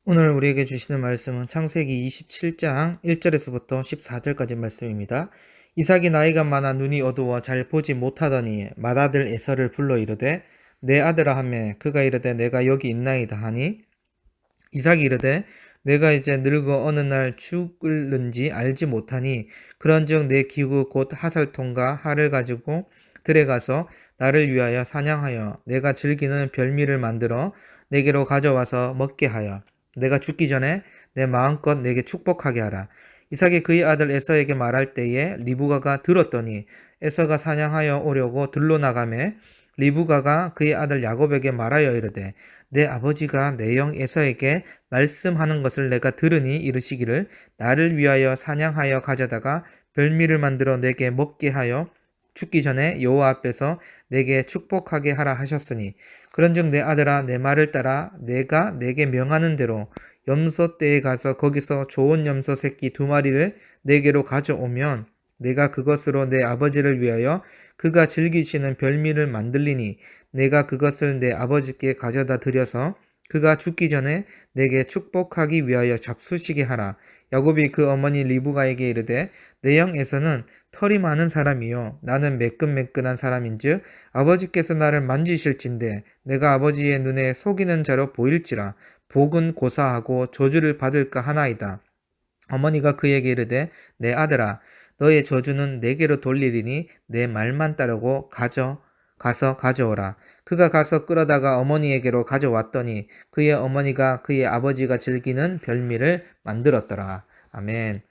오늘 우리에게 주시는 말씀은 창세기 27장 1절에서부터 14절까지 말씀입니다. 이삭이 나이가 많아 눈이 어두워 잘 보지 못하더니 맏아들 에서를 불러 이르되 내 아들아 하매 그가 이르되 내가 여기 있나이다 하니 이삭이 이르되 내가 이제 늙어 어느 날 죽을는지 알지 못하니 그런즉 내 기구 곧 하살통과 활을 가지고 들에 가서 나를 위하여 사냥하여 내가 즐기는 별미를 만들어 내게로 가져와서 먹게 하여 내가 죽기 전에 내 마음껏 내게 축복하게 하라. 이삭이 그의 아들 에서에게 말할 때에 리브가가 들었더니 에서가 사냥하여 오려고 들로 나가매 리브가가 그의 아들 야곱에게 말하여 이르되 내 아버지가 내 형 에서에게 말씀하는 것을 내가 들으니 이르시기를 나를 위하여 사냥하여 가져다가 별미를 만들어 내게 먹게 하여 죽기 전에 여호와 앞에서 내게 축복하게 하라 하셨으니 그런즉 내 아들아 내 말을 따라 내가 내게 명하는 대로 염소떼에 가서 거기서 좋은 염소 새끼 2마리를 내게로 가져오면 내가 그것으로 내 아버지를 위하여 그가 즐기시는 별미를 만들리니 내가 그것을 내 아버지께 가져다 드려서 그가 죽기 전에 내게 축복하기 위하여 잡수시게 하라. 야곱이 그 어머니 리브가에게 이르되 내 형 에서는 털이 많은 사람이요 나는 매끈매끈한 사람인즉 아버지께서 나를 만지실진대 내가 아버지의 눈에 속이는 자로 보일지라 복은 고사하고 저주를 받을까 하나이다. 어머니가 그에게 이르되 내 아들아 너의 저주는 내게로 돌리리니 내 말만 따르고 가서 가져오라. 그가 가서 끌어다가 어머니에게로 가져왔더니 그의 어머니가 그의 아버지가 즐기는 별미를 만들었더라. 아멘.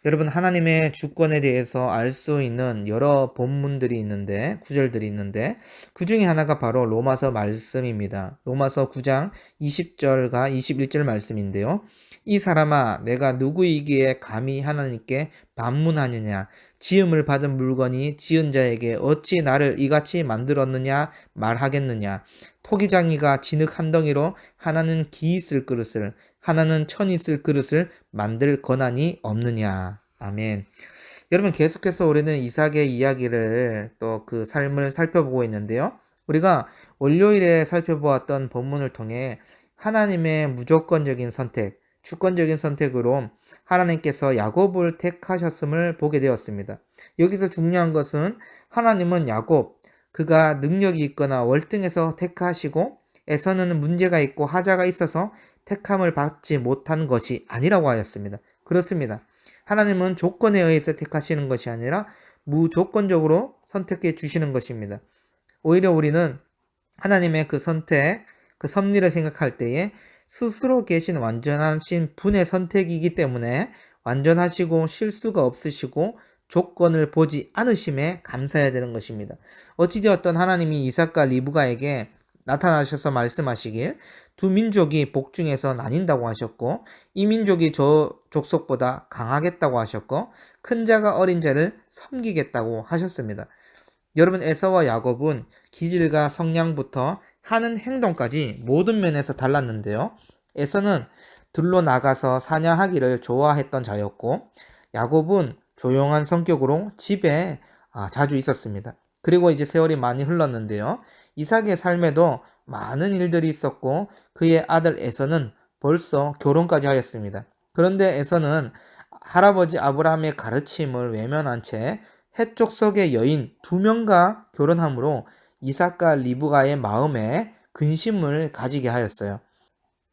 여러분, 하나님의 주권에 대해서 알 수 있는 여러 본문들이 있는데, 구절들이 있는데, 그 중에 하나가 바로 로마서 말씀입니다. 로마서 9장 20절과 21절 말씀인데요. 이 사람아, 내가 누구이기에 감히 하나님께 반문하느냐? 지음을 받은 물건이 지은 자에게 어찌 나를 이같이 만들었느냐 말하겠느냐? 토기장이가 진흙 한 덩이로 하나는 기 있을 그릇을 하나는 천 있을 그릇을 만들 권한이 없느냐. 아멘. 여러분, 계속해서 우리는 이삭의 이야기를 또 그 삶을 살펴보고 있는데요. 우리가 월요일에 살펴보았던 본문을 통해 하나님의 무조건적인 선택, 주권적인 선택으로 하나님께서 야곱을 택하셨음을 보게 되었습니다. 여기서 중요한 것은 하나님은 야곱, 그가 능력이 있거나 월등해서 택하시고 에서는 문제가 있고 하자가 있어서 택함을 받지 못한 것이 아니라고 하였습니다. 그렇습니다. 하나님은 조건에 의해서 택하시는 것이 아니라 무조건적으로 선택해 주시는 것입니다. 오히려 우리는 하나님의 그 선택, 그 섭리를 생각할 때에 스스로 계신 완전하신 분의 선택이기 때문에 완전하시고 실수가 없으시고 조건을 보지 않으심에 감사해야 되는 것입니다. 어찌되었던 하나님이 이삭과 리브가에게 나타나셔서 말씀하시길 두 민족이 복중에서 나뉜다고 하셨고 이 민족이 저 족속보다 강하겠다고 하셨고 큰 자가 어린 자를 섬기겠다고 하셨습니다. 여러분, 에서와 야곱은 기질과 성향부터 하는 행동까지 모든 면에서 달랐는데요. 에서는 들로 나가서 사냥하기를 좋아했던 자였고 야곱은 조용한 성격으로 집에 자주 있었습니다. 그리고 이제 세월이 많이 흘렀는데요. 이삭의 삶에도 많은 일들이 있었고 그의 아들 에서는 벌써 결혼까지 하였습니다. 그런데 에서는 할아버지 아브라함의 가르침을 외면한 채 해쪽 속의 여인 2명과 결혼함으로 이삭과 리브가의 마음에 근심을 가지게 하였어요.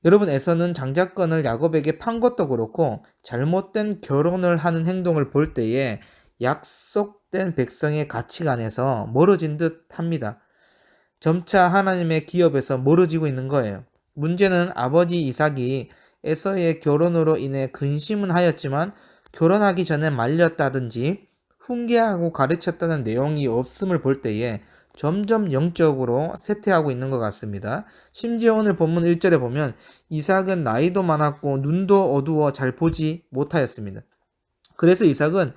여러분, 에서는 장자권을 야곱에게 판 것도 그렇고 잘못된 결혼을 하는 행동을 볼 때에 약속된 백성의 가치관에서 멀어진 듯 합니다. 점차 하나님의 기업에서 멀어지고 있는 거예요. 문제는 아버지 이삭이 에서의 결혼으로 인해 근심은 하였지만 결혼하기 전에 말렸다든지 훈계하고 가르쳤다는 내용이 없음을 볼 때에 점점 영적으로 쇠퇴하고 있는 것 같습니다. 심지어 오늘 본문 1절에 보면 이삭은 나이도 많았고 눈도 어두워 잘 보지 못하였습니다. 그래서 이삭은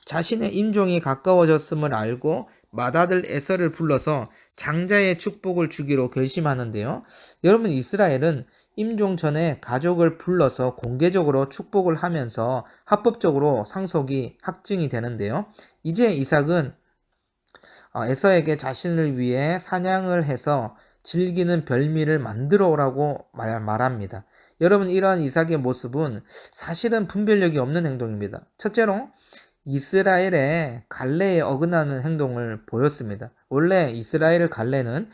자신의 임종이 가까워졌음을 알고 맏아들 에서를 불러서 장자의 축복을 주기로 결심하는데요. 여러분, 이스라엘은 임종 전에 가족을 불러서 공개적으로 축복을 하면서 합법적으로 상속이 확증이 되는데요. 이제 이삭은 에서에게 자신을 위해 사냥을 해서 즐기는 별미를 만들어 오라고 말합니다. 여러분, 이러한 이삭의 모습은 사실은 분별력이 없는 행동입니다. 첫째로 이스라엘의 갈래에 어긋나는 행동을 보였습니다. 원래 이스라엘 갈래는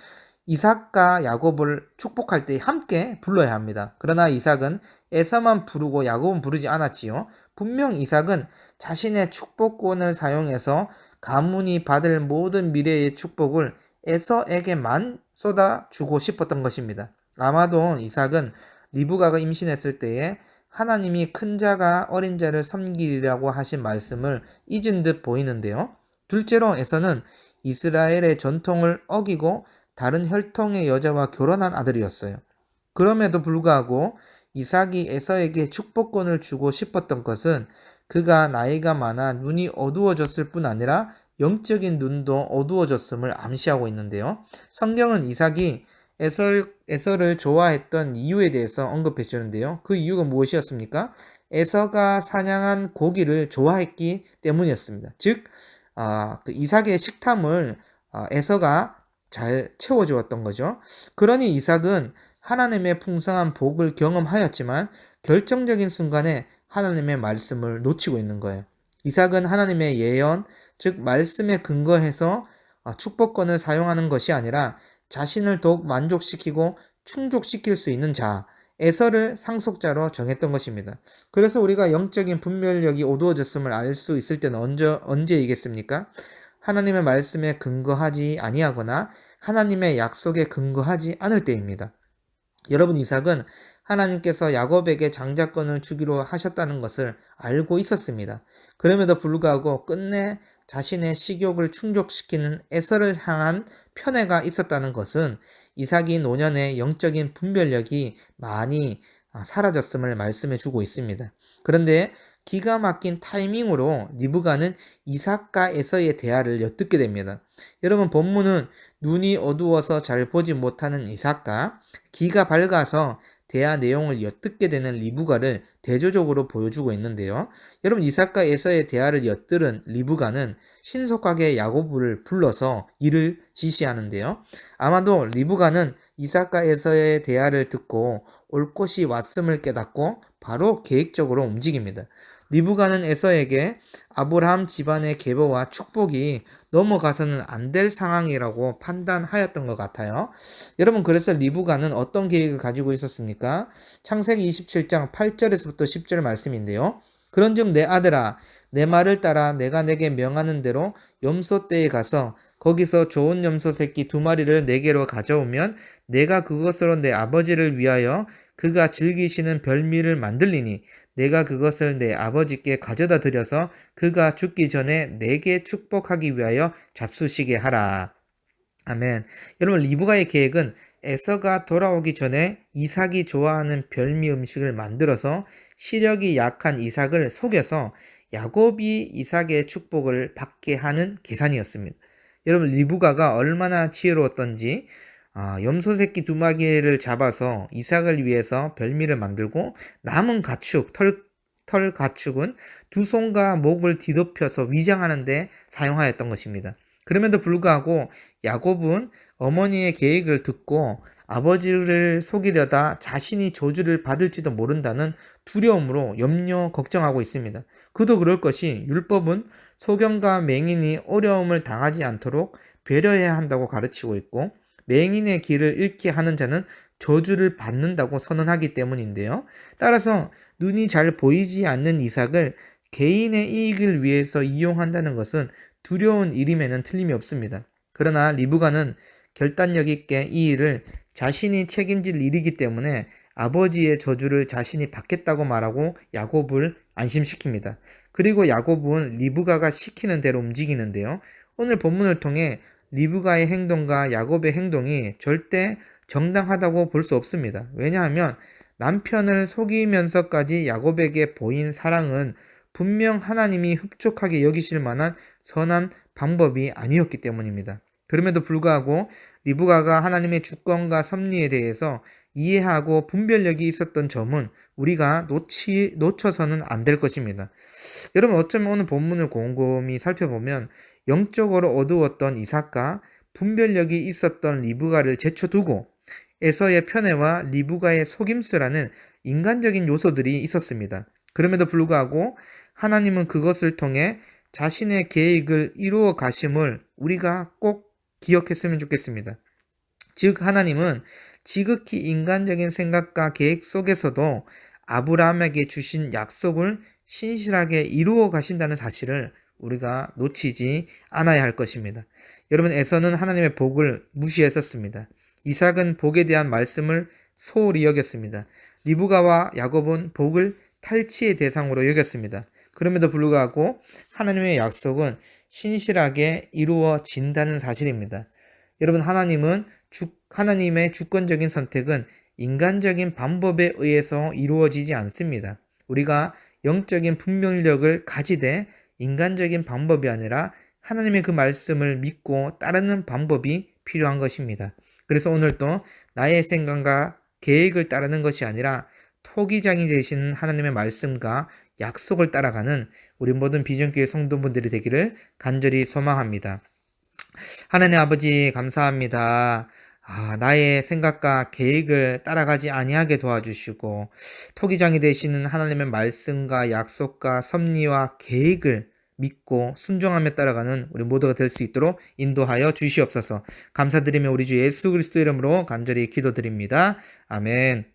이삭과 야곱을 축복할 때 함께 불러야 합니다. 그러나 이삭은 에서만 부르고 야곱은 부르지 않았지요. 분명 이삭은 자신의 축복권을 사용해서 가문이 받을 모든 미래의 축복을 에서에게만 쏟아주고 싶었던 것입니다. 아마도 이삭은 리브가가 임신했을 때에 하나님이 큰 자가 어린 자를 섬기리라고 하신 말씀을 잊은 듯 보이는데요. 둘째로 에서는 이스라엘의 전통을 어기고 다른 혈통의 여자와 결혼한 아들이었어요. 그럼에도 불구하고 이삭이 에서에게 축복권을 주고 싶었던 것은 그가 나이가 많아 눈이 어두워졌을 뿐 아니라 영적인 눈도 어두워졌음을 암시하고 있는데요. 성경은 이삭이 에서를 좋아했던 이유에 대해서 언급해 주는데요. 그 이유가 무엇이었습니까? 에서가 사냥한 고기를 좋아했기 때문이었습니다. 즉, 그 이삭의 식탐을 에서가 잘 채워주었던 거죠. 그러니 이삭은 하나님의 풍성한 복을 경험하였지만 결정적인 순간에 하나님의 말씀을 놓치고 있는 거예요. 이삭은 하나님의 예언, 즉 말씀에 근거해서 축복권을 사용하는 것이 아니라 자신을 더욱 만족시키고 충족시킬 수 있는 자, 에서를 상속자로 정했던 것입니다. 그래서 우리가 영적인 분별력이 어두워졌음을 알 수 있을 때는 언제이겠습니까? 하나님의 말씀에 근거하지 아니하거나 하나님의 약속에 근거하지 않을 때입니다. 여러분, 이삭은 하나님께서 야곱에게 장자권을 주기로 하셨다는 것을 알고 있었습니다. 그럼에도 불구하고 끝내 자신의 식욕을 충족시키는 에서를 향한 편애가 있었다는 것은 이삭이 노년의 영적인 분별력이 많이 사라졌음을 말씀해 주고 있습니다. 그런데 기가 막힌 타이밍으로 리브가는 이삭과 에서의 대화를 엿듣게 됩니다. 여러분, 본문은 눈이 어두워서 잘 보지 못하는 이삭과 기가 밝아서 대화 내용을 엿듣게 되는 리브가를 대조적으로 보여주고 있는데요. 여러분, 이삭과 에서의 대화를 엿들은 리브가는 신속하게 야곱을 불러서 이를 지시하는데요. 아마도 리브가는 이삭과 에서의 대화를 듣고 올 것이 왔음을 깨닫고 바로 계획적으로 움직입니다. 리브가는 에서에게 아브라함 집안의 계보와 축복이 넘어가서는 안 될 상황이라고 판단하였던 것 같아요. 여러분, 그래서 리브가는 어떤 계획을 가지고 있었습니까? 창세기 27장 8절에서부터 10절 말씀인데요. 그런즉 내 아들아, 내 말을 따라 내가 내게 명하는 대로 염소떼에 가서 거기서 좋은 염소 새끼 2마리를 내게로 가져오면 내가 그것으로 내 아버지를 위하여 그가 즐기시는 별미를 만들리니 내가 그것을 내 아버지께 가져다 드려서 그가 죽기 전에 내게 축복하기 위하여 잡수시게 하라. 아멘. 여러분, 리브가의 계획은 에서가 돌아오기 전에 이삭이 좋아하는 별미 음식을 만들어서 시력이 약한 이삭을 속여서 야곱이 이삭의 축복을 받게 하는 계산이었습니다. 여러분, 리브가가 얼마나 지혜로웠던지 염소 새끼 2마리를 잡아서 이삭을 위해서 별미를 만들고 남은 가축, 털 가축은 두 손과 목을 뒤덮여서 위장하는 데 사용하였던 것입니다. 그럼에도 불구하고 야곱은 어머니의 계획을 듣고 아버지를 속이려다 자신이 저주를 받을지도 모른다는 두려움으로 염려, 걱정하고 있습니다. 그도 그럴 것이 율법은 소경과 맹인이 어려움을 당하지 않도록 배려해야 한다고 가르치고 있고 맹인의 길을 잃게 하는 자는 저주를 받는다고 선언하기 때문인데요. 따라서 눈이 잘 보이지 않는 이삭을 개인의 이익을 위해서 이용한다는 것은 두려운 일임에는 틀림이 없습니다. 그러나 리브가는 결단력 있게 이 일을 자신이 책임질 일이기 때문에 아버지의 저주를 자신이 받겠다고 말하고 야곱을 안심시킵니다. 그리고 야곱은 리브가가 시키는 대로 움직이는데요. 오늘 본문을 통해 리브가의 행동과 야곱의 행동이 절대 정당하다고 볼 수 없습니다. 왜냐하면 남편을 속이면서까지 야곱에게 보인 사랑은 분명 하나님이 흡족하게 여기실 만한 선한 방법이 아니었기 때문입니다. 그럼에도 불구하고 리브가가 하나님의 주권과 섭리에 대해서 이해하고 분별력이 있었던 점은 우리가 놓쳐서는 안 될 것입니다. 여러분, 어쩌면 오늘 본문을 곰곰이 살펴보면 영적으로 어두웠던 이삭과 분별력이 있었던 리브가를 제쳐두고 에서의 편애와 리브가의 속임수라는 인간적인 요소들이 있었습니다. 그럼에도 불구하고 하나님은 그것을 통해 자신의 계획을 이루어 가심을 우리가 꼭 기억했으면 좋겠습니다. 즉 하나님은 지극히 인간적인 생각과 계획 속에서도 아브라함에게 주신 약속을 신실하게 이루어 가신다는 사실을 우리가 놓치지 않아야 할 것입니다. 여러분, 에서는 하나님의 복을 무시했었습니다. 이삭은 복에 대한 말씀을 소홀히 여겼습니다. 리브가와 야곱은 복을 탈취의 대상으로 여겼습니다. 그럼에도 불구하고 하나님의 약속은 신실하게 이루어진다는 사실입니다. 여러분, 하나님의 주권적인 선택은 인간적인 방법에 의해서 이루어지지 않습니다. 우리가 영적인 분별력을 가지되 인간적인 방법이 아니라 하나님의 그 말씀을 믿고 따르는 방법이 필요한 것입니다. 그래서 오늘도 나의 생각과 계획을 따르는 것이 아니라 토기장이 되시는 하나님의 말씀과 약속을 따라가는 우리 모든 비전교회 성도분들이 되기를 간절히 소망합니다. 하나님 아버지 감사합니다. 나의 생각과 계획을 따라가지 아니하게 도와주시고 토기장이 되시는 하나님의 말씀과 약속과 섭리와 계획을 믿고 순종하며 따라가는 우리 모두가 될 수 있도록 인도하여 주시옵소서. 감사드리며 우리 주 예수 그리스도 이름으로 간절히 기도드립니다. 아멘.